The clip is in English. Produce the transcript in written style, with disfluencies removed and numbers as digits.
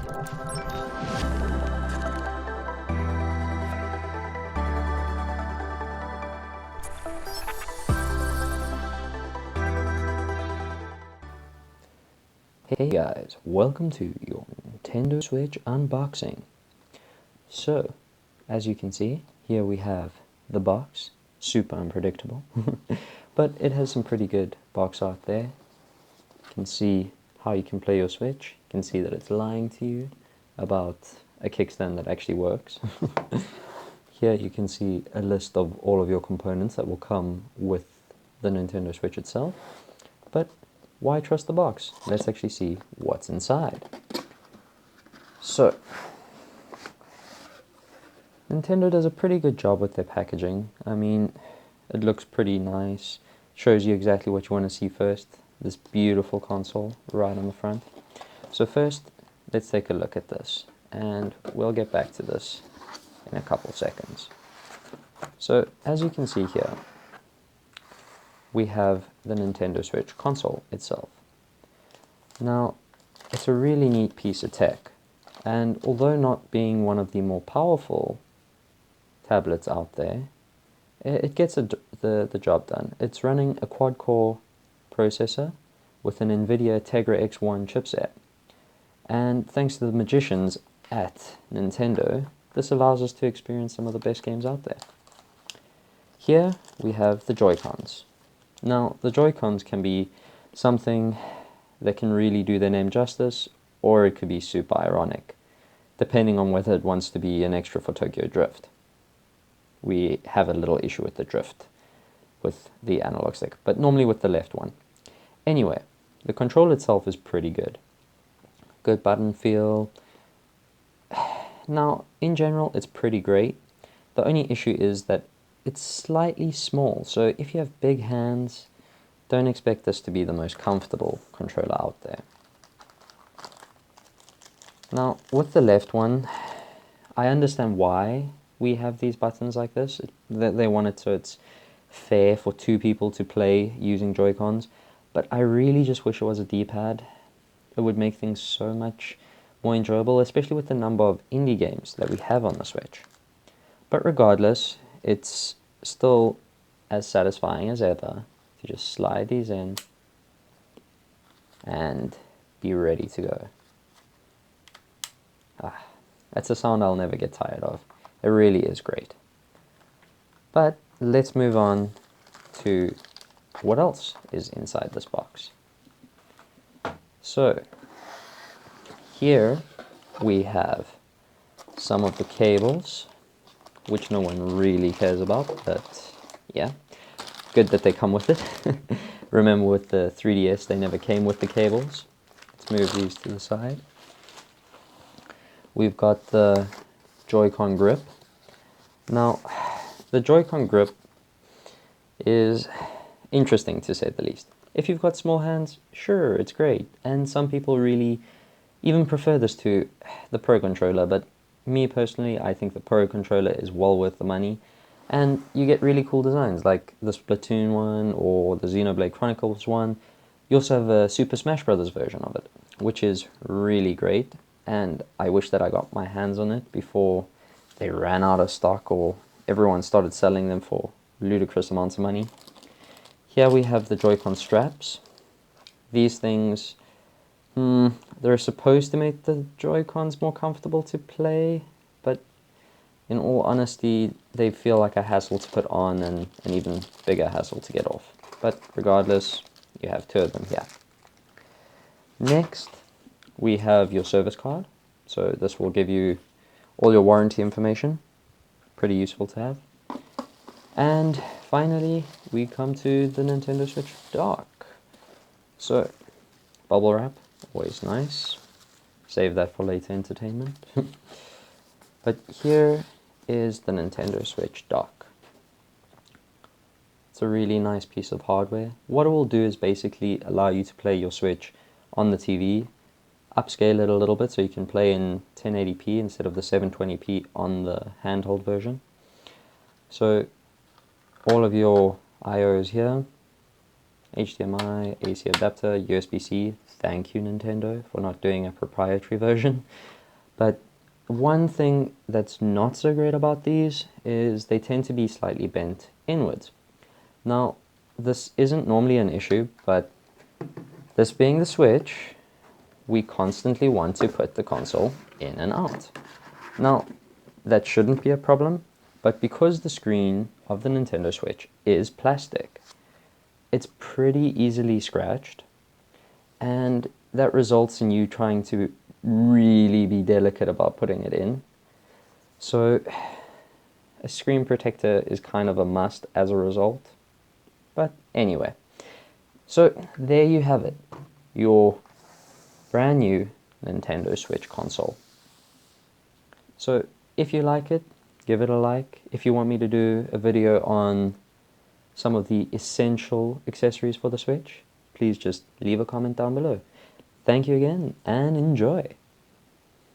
Hey guys, welcome to your Nintendo Switch unboxing. So, as you can see, here we have the box, super unpredictable, but it has some pretty good box art there. You can see how you can play your Switch, you can see that it's lying to you about a kickstand that actually works. Here you can see a list of all of your components that will come with the Nintendo Switch itself, but why trust the box? Let's actually see what's inside. So, Nintendo does a pretty good job with their packaging. I mean, it looks pretty nice. Shows you exactly what you want to see first. This beautiful console right on the front. So first, let's take a look at this. And we'll get back to this in a couple seconds. So, as you can see here, we have the Nintendo Switch console itself. Now, it's a really neat piece of tech, and although not being one of the more powerful tablets out there, it gets the job done. It's running a quad-core processor with an NVIDIA Tegra X1 chipset, and thanks to the magicians at Nintendo, this allows us to experience some of the best games out there. Here we have the Joy-Cons. Now, the Joy-Cons can be something that can really do their name justice, or it could be super ironic, depending on whether it wants to be an extra for Tokyo Drift. We have a little issue with the drift with the analog stick, but normally with the left one. Anyway, the control itself is pretty good. Good button feel. Now, in general, it's pretty great. The only issue is that it's slightly small, so if you have big hands, don't expect this to be the most comfortable controller out there. Now, with the left one, I understand why we have these buttons like this. They want it so it's fair for two people to play using Joy-Cons, but I really just wish it was a D-pad. It would make things so much more enjoyable, especially with the number of indie games that we have on the Switch. But regardless, it's still as satisfying as ever to just slide these in and be ready to go. That's a sound I'll never get tired of. It really is great. But let's move on to what else is inside this box. So, here we have some of the cables, which no one really cares about, but yeah, good that they come with it. Remember with the 3DS, they never came with the cables. Let's move these to the side. We've got the Joy-Con grip. Now, the Joy-Con grip is interesting to say the least. If you've got small hands, sure, it's great. And some people really even prefer this to the Pro Controller, but me personally, I think the Pro Controller is well worth the money, and you get really cool designs like the Splatoon one or the Xenoblade Chronicles one. You also have a Super Smash Bros. Version of it, which is really great, and I wish that I got my hands on it before they ran out of stock or everyone started selling them for ludicrous amounts of money. Here we have the Joy-Con straps. These things, they're supposed to make the Joy-Cons more comfortable to play, but in all honesty, they feel like a hassle to put on and an even bigger hassle to get off. But regardless, you have two of them here. Next, we have your service card. So this will give you all your warranty information. Pretty useful to have. And finally, we come to the Nintendo Switch dock. So, bubble wrap. Always nice. Save that for later entertainment. But here is the Nintendo Switch dock. It's a really nice piece of hardware. What it will do is basically allow you to play your Switch on the TV, upscale it a little bit so you can play in 1080p instead of the 720p on the handheld version. So all of your I/O is here. HDMI, AC adapter, USB-C. Thank you, Nintendo, for not doing a proprietary version. But one thing that's not so great about these is they tend to be slightly bent inwards. Now, this isn't normally an issue, but this being the Switch, we constantly want to put the console in and out. Now, that shouldn't be a problem, but because the screen of the Nintendo Switch is plastic, it's pretty easily scratched, and that results in you trying to really be delicate about putting it in. So a screen protector is kind of a must as a result. But anyway, so there you have it, your brand new Nintendo Switch console. So if you like it, give it a like. If you want me to do a video on some of the essential accessories for the Switch, please just leave a comment down below. Thank you again, and enjoy!